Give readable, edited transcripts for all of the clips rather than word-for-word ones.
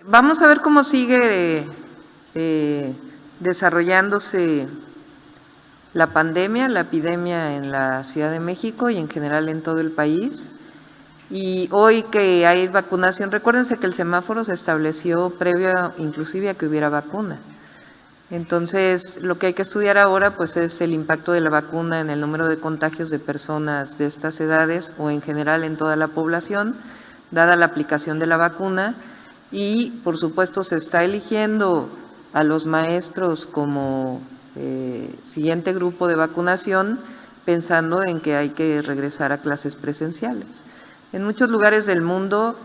Vamos a ver cómo sigue desarrollándose la pandemia, la epidemia en la Ciudad de México y en general en todo el país. Y hoy que hay vacunación, recuérdense que el semáforo se estableció previo inclusive a que hubiera vacuna. Entonces, lo que hay que estudiar ahora pues es el impacto de la vacuna en el número de contagios de personas de estas edades o en general en toda la población, dada la aplicación de la vacuna. Y, por supuesto, se está eligiendo a los maestros como siguiente grupo de vacunación, pensando en que hay que regresar a clases presenciales. En muchos lugares del mundo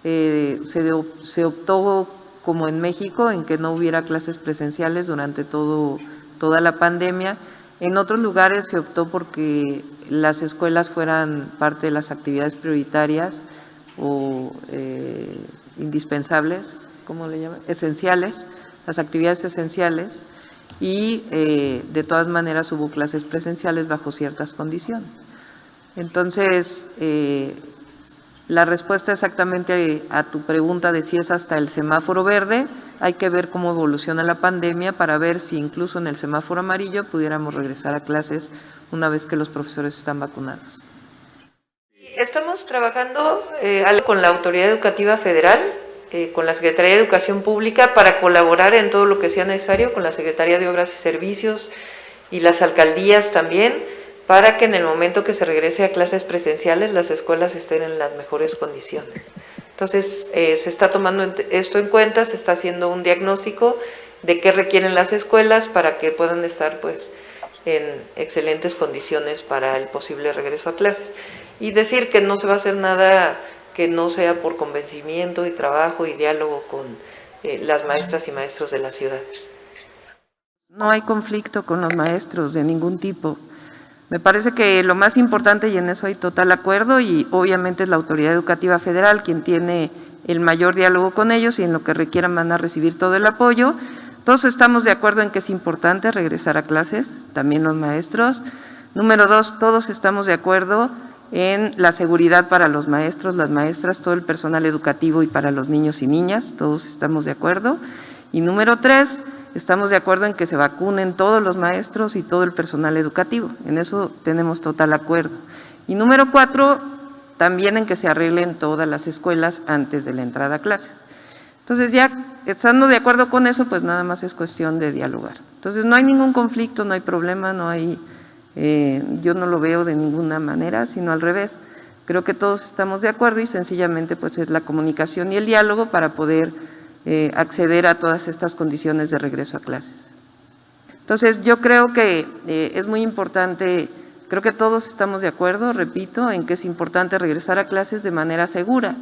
se optó, como en México, en que no hubiera clases presenciales durante toda la pandemia. En otros lugares se optó porque las escuelas fueran parte de las actividades prioritarias o indispensables, ¿cómo le llaman? Esenciales, las actividades esenciales, y de todas maneras hubo clases presenciales bajo ciertas condiciones. Entonces, la respuesta exactamente a tu pregunta de si es hasta el semáforo verde, hay que ver cómo evoluciona la pandemia para ver si incluso en el semáforo amarillo pudiéramos regresar a clases una vez que los profesores están vacunados. Estamos trabajando con la Autoridad Educativa Federal, con la Secretaría de Educación Pública, para colaborar en todo lo que sea necesario, con la Secretaría de Obras y Servicios y las alcaldías también, para que en el momento que se regrese a clases presenciales las escuelas estén en las mejores condiciones. Entonces, se está tomando esto en cuenta, se está haciendo un diagnóstico de qué requieren las escuelas para que puedan estar pues en excelentes condiciones para el posible regreso a clases. Y decir que no se va a hacer nada que no sea por convencimiento y trabajo y diálogo con las maestras y maestros de la ciudad. No hay conflicto con los maestros de ningún tipo. Me parece que lo más importante, y en eso hay total acuerdo, y obviamente es la Autoridad Educativa Federal quien tiene el mayor diálogo con ellos y en lo que requieran van a recibir todo el apoyo. Todos estamos de acuerdo en que es importante regresar a clases, también los maestros. Número 2, todos estamos de acuerdo en la seguridad para los maestros, las maestras, todo el personal educativo y para los niños y niñas, todos estamos de acuerdo. Y número 3, estamos de acuerdo en que se vacunen todos los maestros y todo el personal educativo, en eso tenemos total acuerdo. Y número 4, también en que se arreglen todas las escuelas antes de la entrada a clases. Entonces, ya estando de acuerdo con eso, pues nada más es cuestión de dialogar. Entonces, no hay ningún conflicto, no hay problema, no hay, yo no lo veo de ninguna manera, sino al revés. Creo que todos estamos de acuerdo y sencillamente pues es la comunicación y el diálogo para poder acceder a todas estas condiciones de regreso a clases. Entonces, yo creo que es muy importante, creo que todos estamos de acuerdo, repito, en que es importante regresar a clases de manera segura.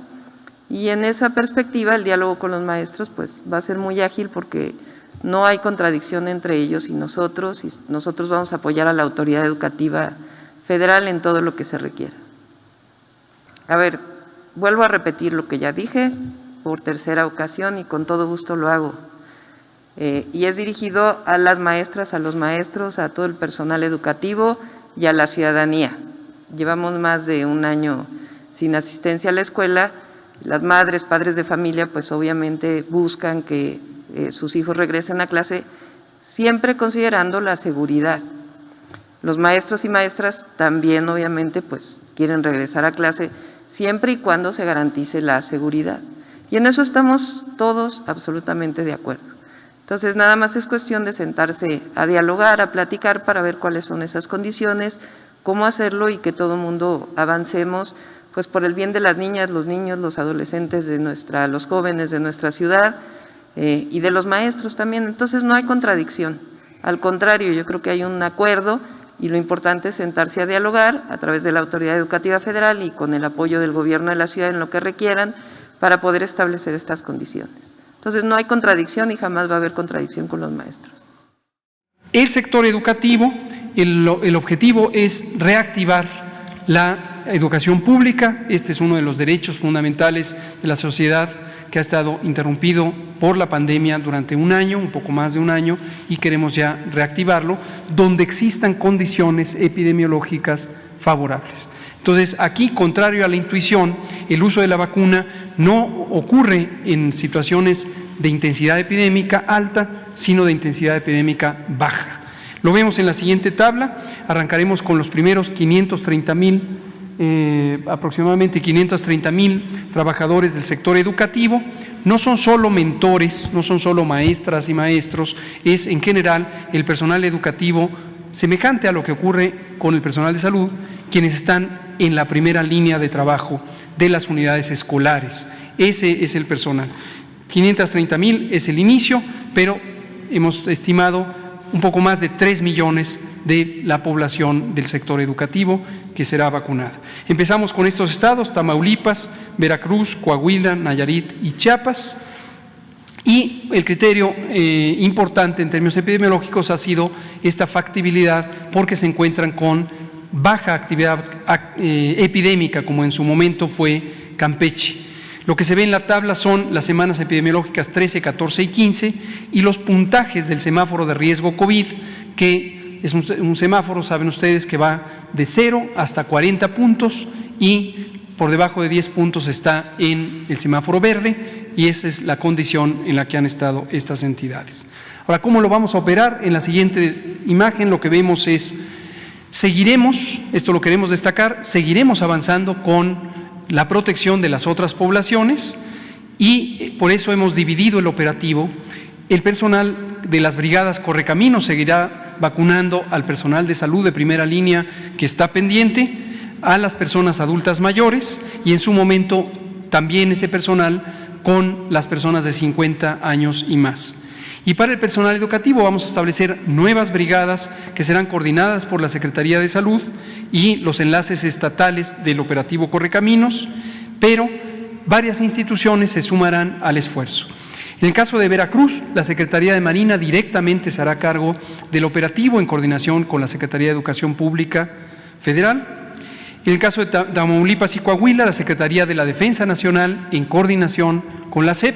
Y en esa perspectiva, el diálogo con los maestros pues va a ser muy ágil porque no hay contradicción entre ellos y nosotros vamos a apoyar a la Autoridad Educativa Federal en todo lo que se requiera. A ver, vuelvo a repetir lo que ya dije por tercera ocasión y con todo gusto lo hago. Y es dirigido a las maestras, a los maestros, a todo el personal educativo y a la ciudadanía. Llevamos más de un año sin asistencia a la escuela. Las madres, padres de familia, pues obviamente buscan que sus hijos regresen a clase, siempre considerando la seguridad. Los maestros y maestras también obviamente pues quieren regresar a clase, siempre y cuando se garantice la seguridad. Y en eso estamos todos absolutamente de acuerdo. Entonces, nada más es cuestión de sentarse a dialogar, a platicar para ver cuáles son esas condiciones, cómo hacerlo y que todo el mundo avancemos, pues por el bien de las niñas, los niños, los adolescentes de los jóvenes de nuestra ciudad y de los maestros también. Entonces, no hay contradicción. Al contrario, yo creo que hay un acuerdo y lo importante es sentarse a dialogar a través de la Autoridad Educativa Federal y con el apoyo del gobierno de la ciudad en lo que requieran para poder establecer estas condiciones. Entonces, no hay contradicción y jamás va a haber contradicción con los maestros. El sector educativo, el objetivo es reactivar la educación pública. Este es uno de los derechos fundamentales de la sociedad que ha estado interrumpido por la pandemia durante un año, un poco más de un año, y queremos ya reactivarlo, donde existan condiciones epidemiológicas favorables. Entonces, aquí, contrario a la intuición, el uso de la vacuna no ocurre en situaciones de intensidad epidémica alta, sino de intensidad epidémica baja. Lo vemos en la siguiente tabla. Arrancaremos con los primeros 530,000, aproximadamente 530,000 trabajadores del sector educativo. No son solo mentores, no son solo maestras y maestros, es en general el personal educativo semejante a lo que ocurre con el personal de salud, quienes están en la primera línea de trabajo de las unidades escolares. Ese es el personal. 530,000 es el inicio, pero hemos estimado un poco más de 3 millones de la población del sector educativo que será vacunada. Empezamos con estos estados: Tamaulipas, Veracruz, Coahuila, Nayarit y Chiapas. Y el criterio importante en términos epidemiológicos ha sido esta factibilidad, porque se encuentran con baja actividad epidémica, como en su momento fue Campeche. Lo que se ve en la tabla son las semanas epidemiológicas 13, 14 y 15 y los puntajes del semáforo de riesgo COVID, que es un semáforo, saben ustedes, que va de 0 hasta 40 puntos y por debajo de 10 puntos está en el semáforo verde, y esa es la condición en la que han estado estas entidades. Ahora, ¿cómo lo vamos a operar? En la siguiente imagen lo que vemos es, seguiremos, esto lo queremos destacar, seguiremos avanzando con la protección de las otras poblaciones, y por eso hemos dividido el operativo. El personal de las brigadas Correcaminos seguirá vacunando al personal de salud de primera línea que está pendiente, a las personas adultas mayores, y en su momento también ese personal con las personas de 50 años y más. Y para el personal educativo vamos a establecer nuevas brigadas que serán coordinadas por la Secretaría de Salud y los enlaces estatales del operativo Correcaminos, pero varias instituciones se sumarán al esfuerzo. En el caso de Veracruz, la Secretaría de Marina directamente se hará cargo del operativo en coordinación con la Secretaría de Educación Pública Federal. En el caso de Tamaulipas y Coahuila, la Secretaría de la Defensa Nacional en coordinación con la SEP.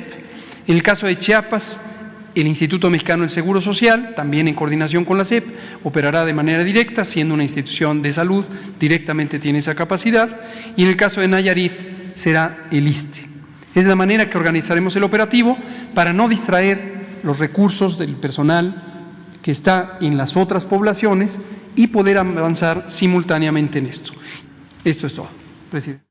En el caso de Chiapas, el Instituto Mexicano del Seguro Social, también en coordinación con la SEP, operará de manera directa, siendo una institución de salud, directamente tiene esa capacidad. Y en el caso de Nayarit, será el ISSSTE. Es la manera que organizaremos el operativo para no distraer los recursos del personal que está en las otras poblaciones y poder avanzar simultáneamente en esto. Esto es todo, presidente.